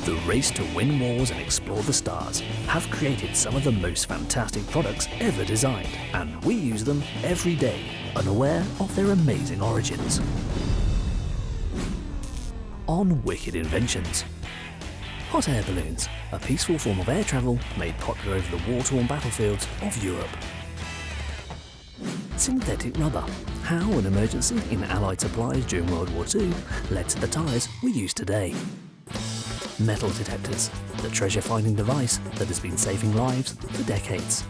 The race to win wars and explore the stars have created some of the most fantastic products ever designed, and we use them every day, unaware of their amazing origins. On Wicked Inventions. Hot air balloons, a peaceful form of air travel made popular over the war-torn battlefields of Europe. Synthetic rubber, how an emergency in Allied supplies during World War II led to the tyres we use today. Metal detectors, the treasure-finding device that has been saving lives for decades.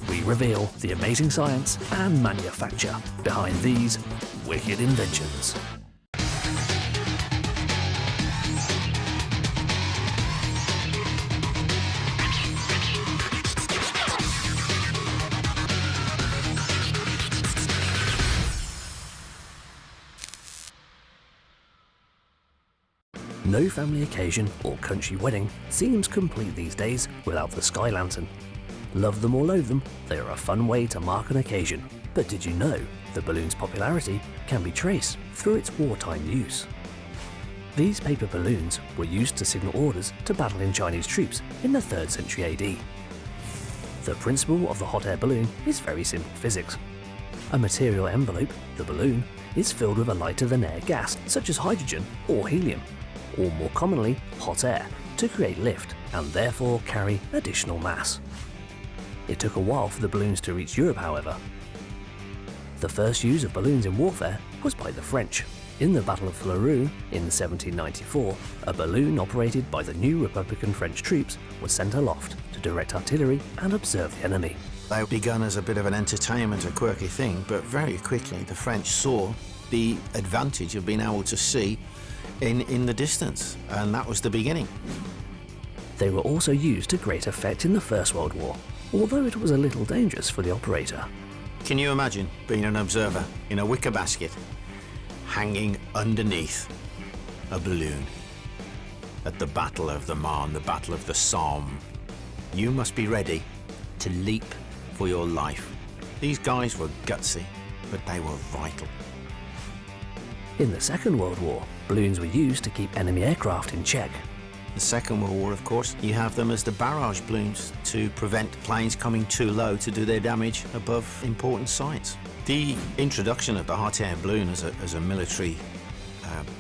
We reveal the amazing science and manufacture behind these wicked inventions. No family occasion or country wedding seems complete these days without the sky lantern. Love them or loathe them, they are a fun way to mark an occasion. But did you know the balloon's popularity can be traced through its wartime use? These paper balloons were used to signal orders to battle in Chinese troops in the 3rd century AD. The principle of the hot air balloon is very simple physics. A material envelope, the balloon, is filled with a lighter than air gas such as hydrogen or helium, or more commonly hot air, to create lift and therefore carry additional mass. It took a while for the balloons to reach Europe, however. The first use of balloons in warfare was by the French. In the Battle of Fleurus in 1794, a balloon operated by the new Republican French troops was sent aloft to direct artillery and observe the enemy. They began as a bit of an entertainment, a quirky thing, but very quickly the French saw the advantage of being able to see in the distance, and that was the beginning. They were also used to great effect in the First World War, although it was a little dangerous for the operator. Can you imagine being an observer in a wicker basket, hanging underneath a balloon at the Battle of the Marne, the Battle of the Somme? You must be ready to leap for your life. These guys were gutsy, but they were vital. In the Second World War, balloons were used to keep enemy aircraft in check. The Second World War, of course, you have them as the barrage balloons to prevent planes coming too low to do their damage above important sites. The introduction of the hot air balloon as a military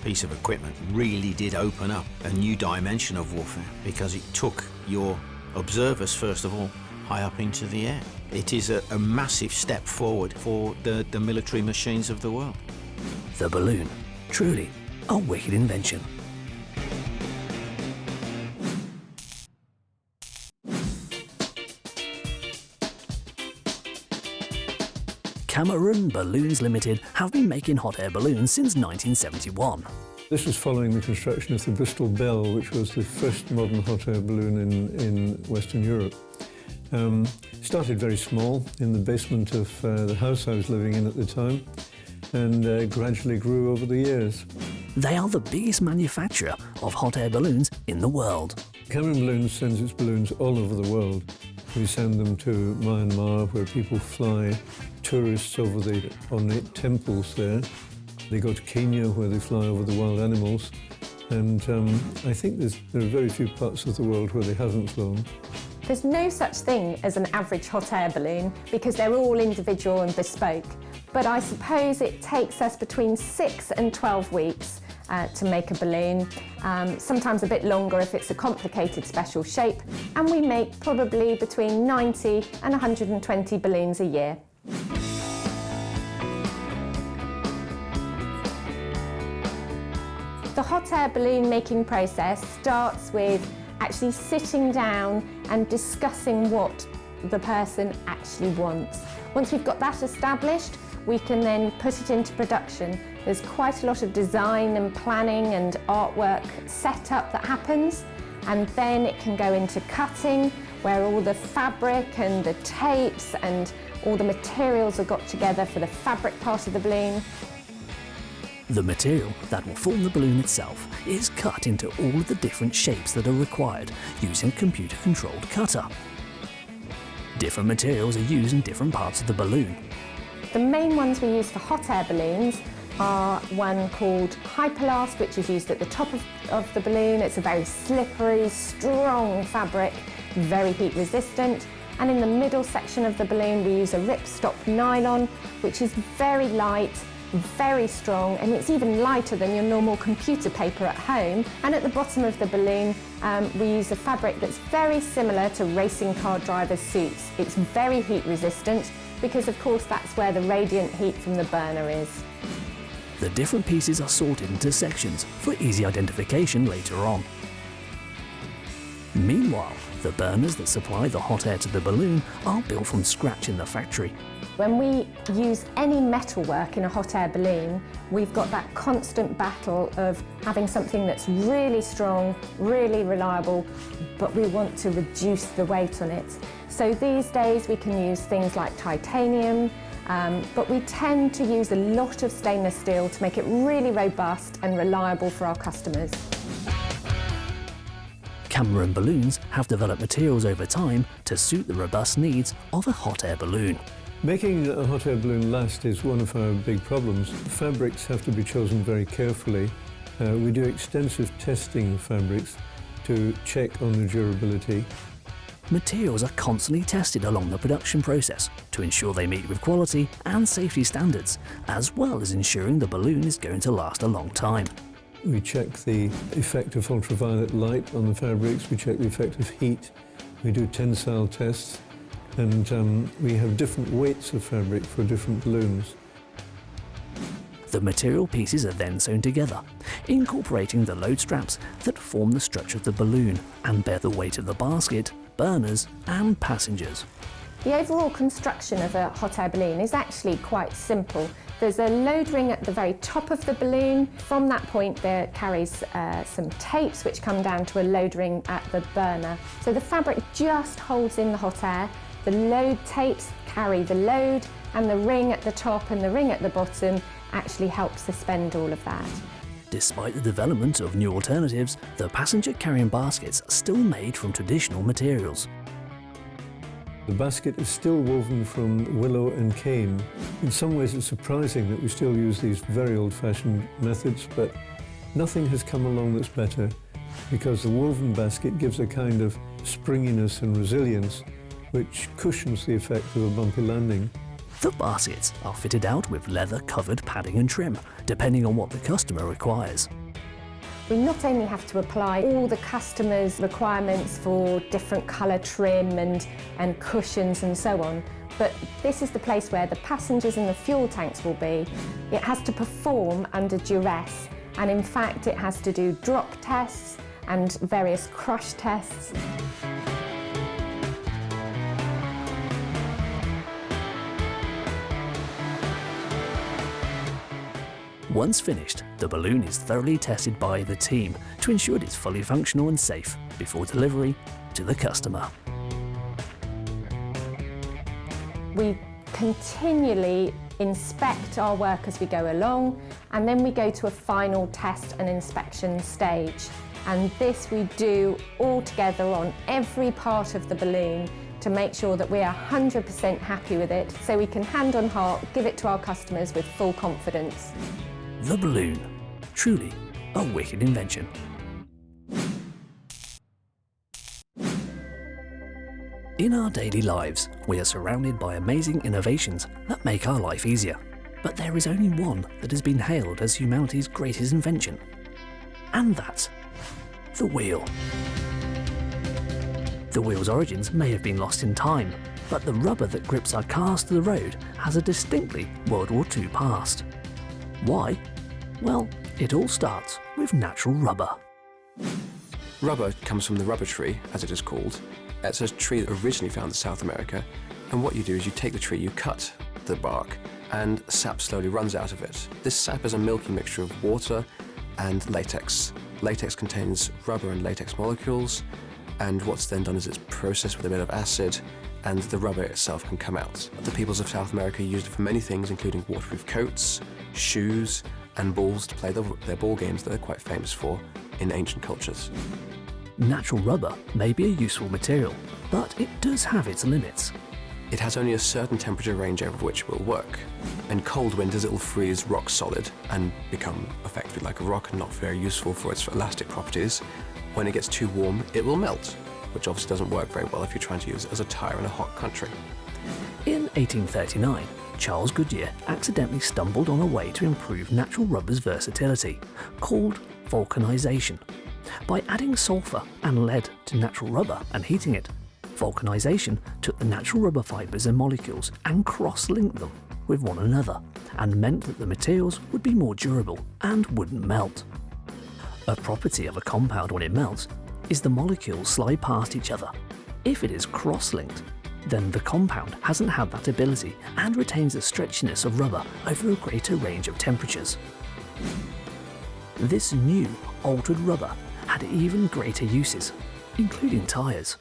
piece of equipment really did open up a new dimension of warfare, because it took your observers, first of all, high up into the air. It is a massive step forward for the military machines of the world. The balloon, truly a wicked invention. Cameron Balloons Limited have been making hot air balloons since 1971. This was following the construction of the Bristol Bell, which was the first modern hot air balloon in Western Europe. Started very small in the basement of the house I was living in at the time, and gradually grew over the years. They are the biggest manufacturer of hot air balloons in the world. Cameron Balloons sends its balloons all over the world. We send them to Myanmar, where people fly tourists over the ornate temples there. They go to Kenya, where they fly over the wild animals. And I think there are very few parts of the world where they haven't flown. There's no such thing as an average hot air balloon because they're all individual and bespoke. But I suppose it takes us between 6 and 12 weeks to make a balloon, sometimes a bit longer if it's a complicated special shape, and we make probably between 90 and 120 balloons a year. The hot air balloon making process starts with actually sitting down and discussing what the person actually wants. Once we've got that established, we can then put it into production. There's quite a lot of design and planning and artwork set up that happens, and then it can go into cutting, where all the fabric and the tapes and all the materials are got together for the fabric part of the balloon. The material that will form the balloon itself is cut into all of the different shapes that are required using a computer-controlled cutter. Different materials are used in different parts of the balloon. The main ones we use for hot air balloons are one called Hyperlast, which is used at the top of the balloon. It's a very slippery, strong fabric, very heat resistant. And in the middle section of the balloon, we use a ripstop nylon, which is very light, very strong, and it's even lighter than your normal computer paper at home. And at the bottom of the balloon, we use a fabric that's very similar to racing car drivers' suits. It's very heat resistant because, of course, that's where the radiant heat from the burner is. The different pieces are sorted into sections for easy identification later on. Meanwhile, the burners that supply the hot air to the balloon are built from scratch in the factory. When we use any metalwork in a hot air balloon, we've got that constant battle of having something that's really strong, really reliable, but we want to reduce the weight on it. So these days we can use things like titanium, but we tend to use a lot of stainless steel to make it really robust and reliable for our customers. Cameron Balloons have developed materials over time to suit the robust needs of a hot air balloon. Making a hot air balloon last is one of our big problems. Fabrics have to be chosen very carefully. We do extensive testing of fabrics to check on the durability. Materials are constantly tested along the production process to ensure they meet with quality and safety standards, as well as ensuring the balloon is going to last a long time. We check the effect of ultraviolet light on the fabrics, we check the effect of heat, we do tensile tests, and we have different weights of fabric for different balloons. The material pieces are then sewn together, incorporating the load straps that form the structure of the balloon and bear the weight of the basket, burners and passengers. The overall construction of a hot air balloon is actually quite simple. There's a load ring at the very top of the balloon. From that point there carries some tapes which come down to a load ring at the burner. So the fabric just holds in the hot air. The load tapes carry the load, and the ring at the top and the ring at the bottom actually help suspend all of that. Despite the development of new alternatives, the passenger carrying baskets are still made from traditional materials. The basket is still woven from willow and cane. In some ways it's surprising that we still use these very old-fashioned methods, but nothing has come along that's better, because the woven basket gives a kind of springiness and resilience which cushions the effect of a bumpy landing. The baskets are fitted out with leather-covered padding and trim, depending on what the customer requires. We not only have to apply all the customer's requirements for different colour trim and cushions and so on, but this is the place where the passengers and the fuel tanks will be. It has to perform under duress, and in fact it has to do drop tests and various crush tests. Once finished, the balloon is thoroughly tested by the team to ensure it is fully functional and safe before delivery to the customer. We continually inspect our work as we go along, and then we go to a final test and inspection stage. And this we do all together on every part of the balloon to make sure that we are 100% happy with it, so we can hand on heart give it to our customers with full confidence. The balloon, truly a wicked invention. In our daily lives, we are surrounded by amazing innovations that make our life easier. But there is only one that has been hailed as humanity's greatest invention. And that's the wheel. The wheel's origins may have been lost in time, but the rubber that grips our cars to the road has a distinctly World War II past. Why? Well, it all starts with natural rubber. Rubber comes from the rubber tree, as it is called. It's a tree that originally found in South America, and what you do is you take the tree, you cut the bark, and sap slowly runs out of it. This sap is a milky mixture of water and latex. Latex contains rubber and latex molecules, and what's then done is it's processed with a bit of acid, and the rubber itself can come out. The peoples of South America used it for many things, including waterproof coats, shoes, and balls to play their ball games that they're quite famous for in ancient cultures. Natural rubber may be a useful material, but it does have its limits. It has only a certain temperature range over which it will work. In cold winters, it will freeze rock solid and become effectively like a rock and not very useful for its elastic properties. When it gets too warm, it will melt, which obviously doesn't work very well if you're trying to use it as a tyre in a hot country. In 1839, Charles Goodyear accidentally stumbled on a way to improve natural rubber's versatility, called vulcanization. By adding sulfur and lead to natural rubber and heating it, vulcanization took the natural rubber fibers and molecules and cross-linked them with one another, and meant that the materials would be more durable and wouldn't melt. A property of a compound when it melts is the molecules slide past each other. If it is cross-linked, then the compound hasn't had that ability and retains the stretchiness of rubber over a greater range of temperatures. This new, altered rubber had even greater uses, including tyres.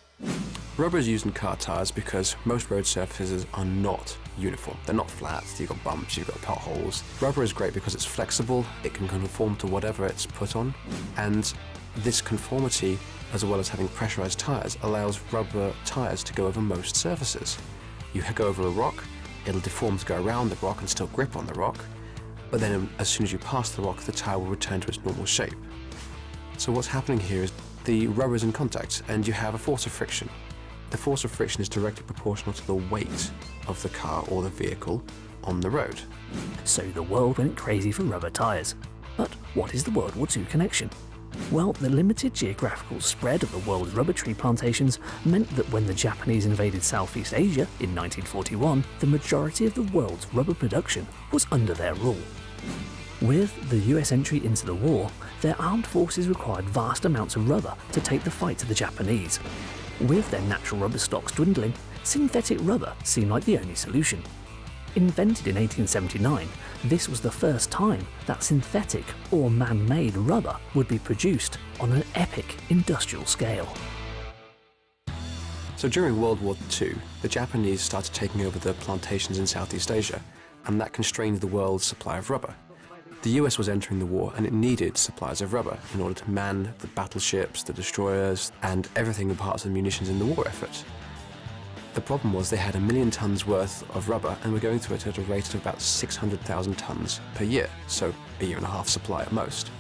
Rubber is used in car tyres because most road surfaces are not uniform. They're not flat, you've got bumps, you've got potholes. Rubber is great because it's flexible, it can conform to whatever it's put on, and this conformity, as well as having pressurized tyres, allows rubber tyres to go over most surfaces. You go over a rock, it'll deform to go around the rock and still grip on the rock, but then as soon as you pass the rock, the tyre will return to its normal shape. So what's happening here is the rubber is in contact and you have a force of friction. The force of friction is directly proportional to the weight of the car or the vehicle on the road. So the world went crazy for rubber tyres. But what is the World War II connection? Well, the limited geographical spread of the world's rubber tree plantations meant that when the Japanese invaded Southeast Asia in 1941, the majority of the world's rubber production was under their rule. With the US entry into the war, their armed forces required vast amounts of rubber to take the fight to the Japanese. With their natural rubber stocks dwindling, synthetic rubber seemed like the only solution. Invented in 1879, this was the first time that synthetic or man-made rubber would be produced on an epic industrial scale. So during World War II, the Japanese started taking over the plantations in Southeast Asia, and that constrained the world's supply of rubber. The US was entering the war and it needed supplies of rubber in order to man the battleships, the destroyers, and everything in parts of the munitions in the war effort. The problem was they had 1 million tons worth of rubber and were going through it at a rate of about 600,000 tons per year, so a year and a half supply at most.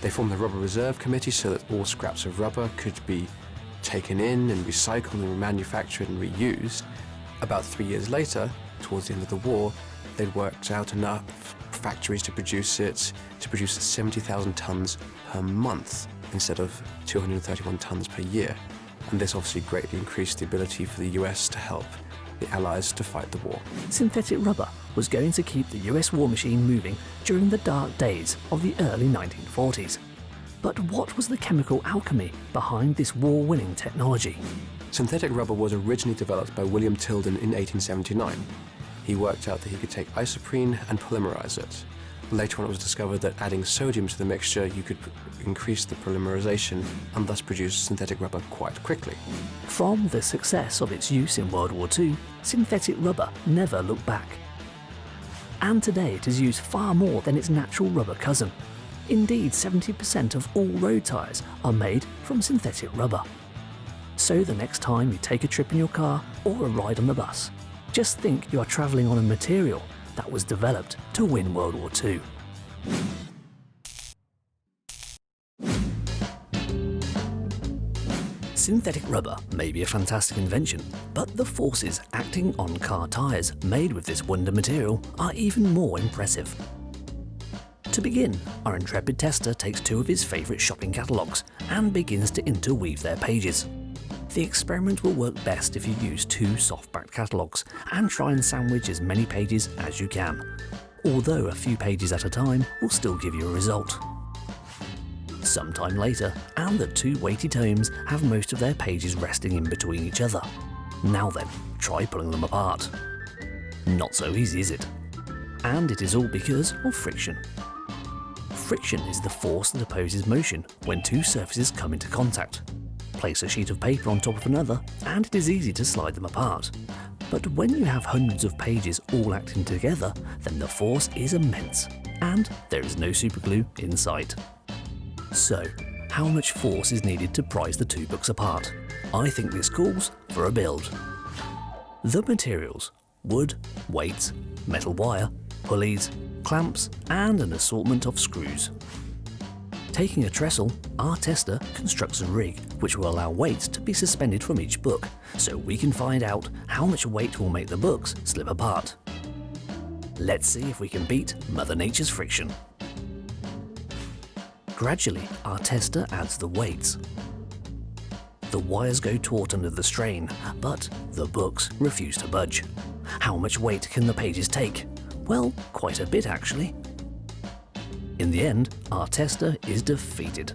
They formed a rubber reserve committee so that all scraps of rubber could be taken in and recycled and remanufactured and reused. About 3 years later, towards the end of the war, they'd worked out enough factories to produce 70,000 tons per month instead of 231 tons per year. And this obviously greatly increased the ability for the US to help the Allies to fight the war. Synthetic rubber was going to keep the US war machine moving during the dark days of the early 1940s. But what was the chemical alchemy behind this war-winning technology? Synthetic rubber was originally developed by William Tilden in 1879. He worked out that he could take isoprene and polymerize it. Later on it was discovered that adding sodium to the mixture you could increase the polymerization and thus produce synthetic rubber quite quickly. From the success of its use in World War II, synthetic rubber never looked back. And today it is used far more than its natural rubber cousin. Indeed, 70% of all road tyres are made from synthetic rubber. So the next time you take a trip in your car or a ride on the bus, just think you are travelling on a material that was developed to win World War II. Synthetic rubber may be a fantastic invention, but the forces acting on car tyres made with this wonder material are even more impressive. To begin, our intrepid tester takes 2 of his favourite shopping catalogues and begins to interweave their pages. The experiment will work best if you use 2 soft-backed catalogues and try and sandwich as many pages as you can, although a few pages at a time will still give you a result. Sometime later, and the 2 weighty tomes have most of their pages resting in between each other. Now then, try pulling them apart. Not so easy, is it? And it is all because of friction. Friction is the force that opposes motion when 2 surfaces come into contact. Place a sheet of paper on top of another, and it is easy to slide them apart. But when you have hundreds of pages all acting together, then the force is immense, and there is no superglue in sight. So, how much force is needed to prise the 2 books apart? I think this calls for a build. The materials: wood, weights, metal wire, pulleys, clamps, and an assortment of screws. Taking a trestle, our tester constructs a rig which will allow weights to be suspended from each book, so we can find out how much weight will make the books slip apart. Let's see if we can beat Mother Nature's friction. Gradually, our tester adds the weights. The wires go taut under the strain, but the books refuse to budge. How much weight can the pages take? Well, quite a bit actually. In the end, our tester is defeated.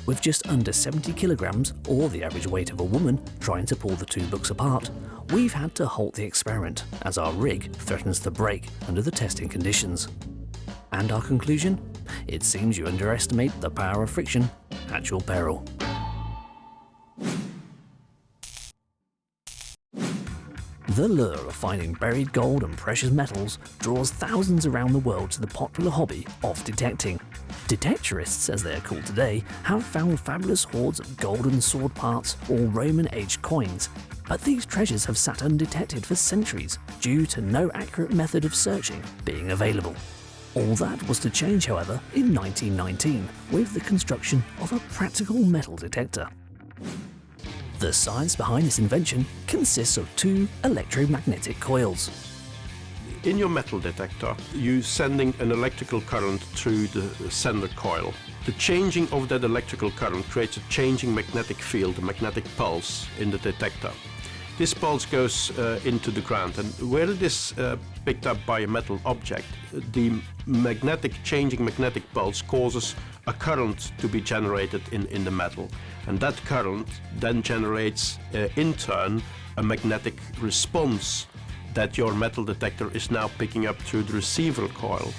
With just under 70 kilograms, or the average weight of a woman, trying to pull the two books apart, we've had to halt the experiment as our rig threatens to break under the testing conditions. And our conclusion? It seems you underestimate the power of friction at your peril. The lure of finding buried gold and precious metals draws thousands around the world to the popular hobby of detecting. Detectorists, as they are called today, have found fabulous hoards of golden sword parts or Roman-aged coins, but these treasures have sat undetected for centuries due to no accurate method of searching being available. All that was to change, however, in 1919 with the construction of a practical metal detector. The science behind this invention consists of two electromagnetic coils. In your metal detector, you're sending an electrical current through the sender coil. The changing of that electrical current creates a changing magnetic field, a magnetic pulse in the detector. This pulse goes into the ground, and where it is picked up by a metal object, the changing magnetic pulse causes a current to be generated in the metal. And that current then generates, in turn, a magnetic response that your metal detector is now picking up through the receiver coil.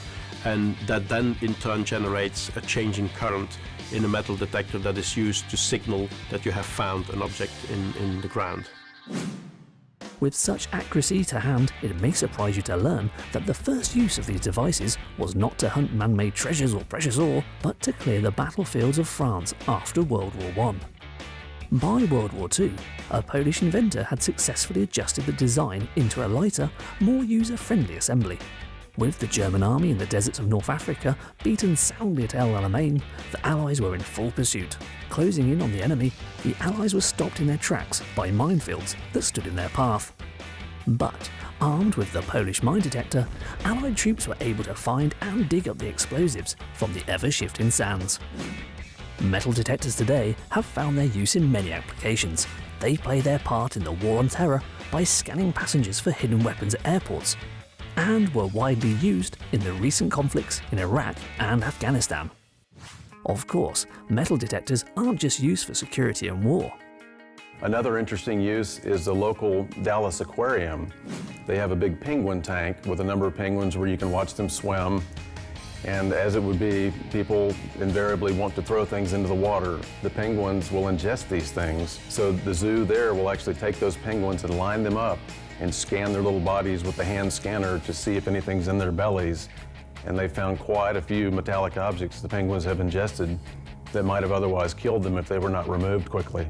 And that then, in turn, generates a changing current in a metal detector that is used to signal that you have found an object in the ground. With such accuracy to hand, it may surprise you to learn that the first use of these devices was not to hunt man-made treasures or precious ore, but to clear the battlefields of France after World War I. By World War II, a Polish inventor had successfully adjusted the design into a lighter, more user-friendly assembly. With the German army in the deserts of North Africa beaten soundly at El Alamein, the Allies were in full pursuit. Closing in on the enemy, the Allies were stopped in their tracks by minefields that stood in their path. But, armed with the Polish mine detector, Allied troops were able to find and dig up the explosives from the ever-shifting sands. Metal detectors today have found their use in many applications. They play their part in the war on terror by scanning passengers for hidden weapons at airports, and were widely used in the recent conflicts in Iraq and Afghanistan. Of course, metal detectors aren't just used for security and war. Another interesting use is the local Dallas Aquarium. They have a big penguin tank with a number of penguins where you can watch them swim. And as it would be, people invariably want to throw things into the water. The penguins will ingest these things. So the zoo there will actually take those penguins and line them up and scan their little bodies with the hand scanner to see if anything's in their bellies. And they found quite a few metallic objects the penguins have ingested that might have otherwise killed them if they were not removed quickly.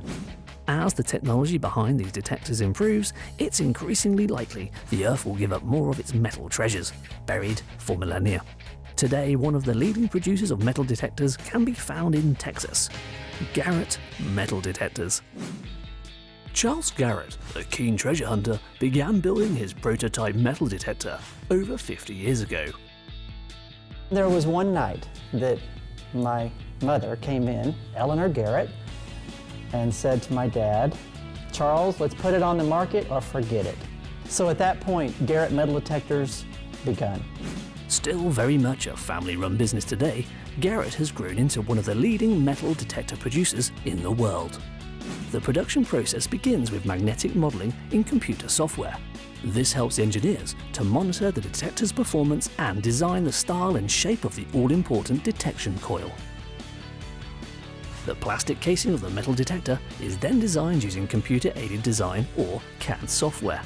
As the technology behind these detectors improves, it's increasingly likely the Earth will give up more of its metal treasures, buried for millennia. Today, one of the leading producers of metal detectors can be found in Texas, Garrett Metal Detectors. Charles Garrett, a keen treasure hunter, began building his prototype metal detector over 50 years ago. There was one night that my mother came in, Eleanor Garrett, and said to my dad, "Charles, let's put it on the market or forget it." So at that point, Garrett Metal Detectors begun. Still very much a family-run business today, Garrett has grown into one of the leading metal detector producers in the world. The production process begins with magnetic modelling in computer software. This helps engineers to monitor the detector's performance and design the style and shape of the all-important detection coil. The plastic casing of the metal detector is then designed using computer-aided design or CAD software.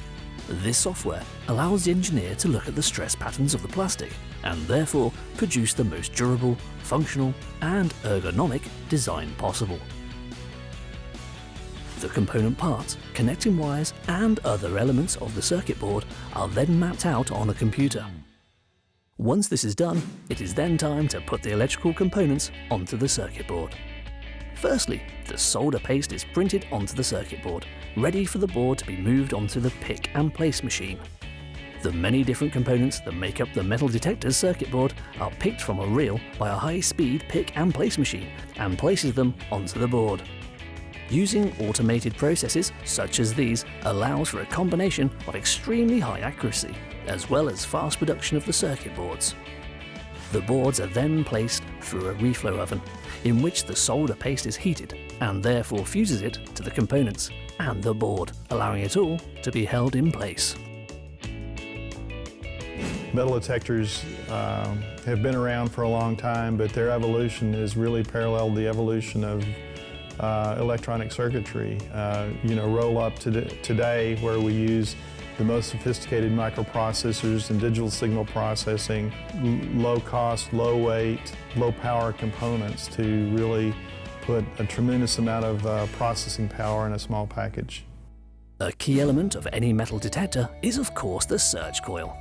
This software allows the engineer to look at the stress patterns of the plastic and therefore produce the most durable, functional and ergonomic design possible. The component parts, connecting wires and other elements of the circuit board are then mapped out on a computer. Once this is done, it is then time to put the electrical components onto the circuit board. Firstly, the solder paste is printed onto the circuit board, ready for the board to be moved onto the pick and place machine. The many different components that make up the metal detector's circuit board are picked from a reel by a high-speed pick and place machine and places them onto the board. Using automated processes such as these allows for a combination of extremely high accuracy, as well as fast production of the circuit boards. The boards are then placed through a reflow oven, in which the solder paste is heated and therefore fuses it to the components and the board, allowing it all to be held in place. Metal detectors have been around for a long time, but their evolution has really paralleled the evolution of electronic circuitry. Roll up to today, where we use the most sophisticated microprocessors and digital signal processing, low cost, low weight, low power components to really put a tremendous amount of processing power in a small package. A key element of any metal detector is of course the search coil.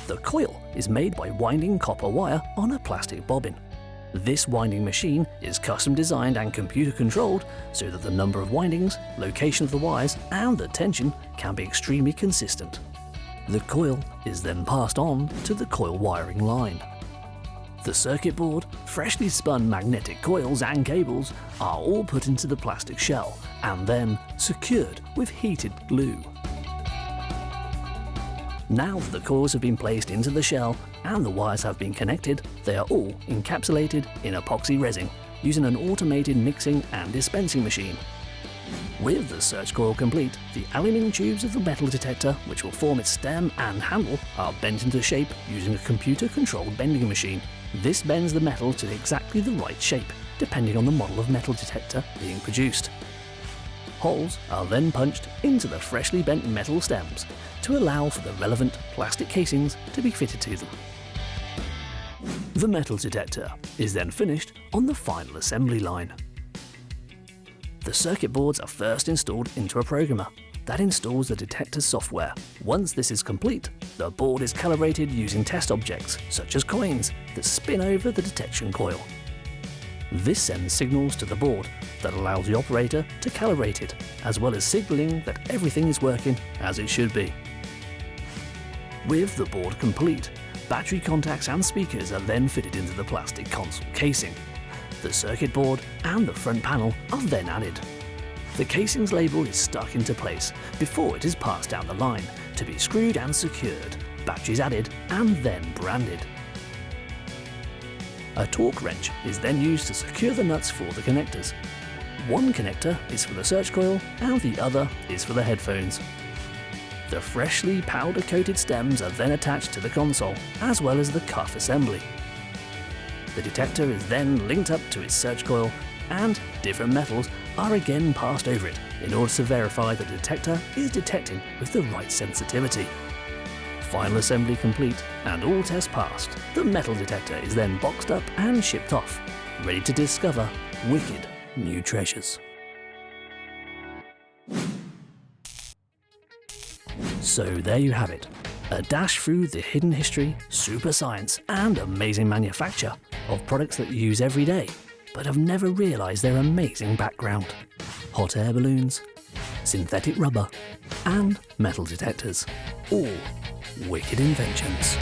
The coil is made by winding copper wire on a plastic bobbin. This winding machine is custom designed and computer controlled so that the number of windings, location of the wires and the tension can be extremely consistent. The coil is then passed on to the coil wiring line. The circuit board, freshly spun magnetic coils and cables are all put into the plastic shell and then secured with heated glue. Now that the coils have been placed into the shell and the wires have been connected, they are all encapsulated in epoxy resin using an automated mixing and dispensing machine. With the search coil complete, the aluminium tubes of the metal detector, which will form its stem and handle, are bent into shape using a computer-controlled bending machine. This bends the metal to exactly the right shape, depending on the model of metal detector being produced. Holes are then punched into the freshly bent metal stems to allow for the relevant plastic casings to be fitted to them. The metal detector is then finished on the final assembly line. The circuit boards are first installed into a programmer that installs the detector's software. Once this is complete, the board is calibrated using test objects, such as coins, that spin over the detection coil. This sends signals to the board that allows the operator to calibrate it, as well as signaling that everything is working as it should be. With the board complete, battery contacts and speakers are then fitted into the plastic console casing. The circuit board and the front panel are then added. The casing's label is stuck into place before it is passed down the line to be screwed and secured, batteries added and then branded. A torque wrench is then used to secure the nuts for the connectors. One connector is for the search coil and the other is for the headphones. The freshly powder-coated stems are then attached to the console, as well as the cuff assembly. The detector is then linked up to its search coil, and different metals are again passed over it in order to verify the detector is detecting with the right sensitivity. Final assembly complete and all tests passed, the metal detector is then boxed up and shipped off, ready to discover wicked new treasures. So there you have it, a dash through the hidden history, super science and amazing manufacture of products that you use every day, but have never realised their amazing background. Hot air balloons, synthetic rubber and metal detectors, all wicked inventions.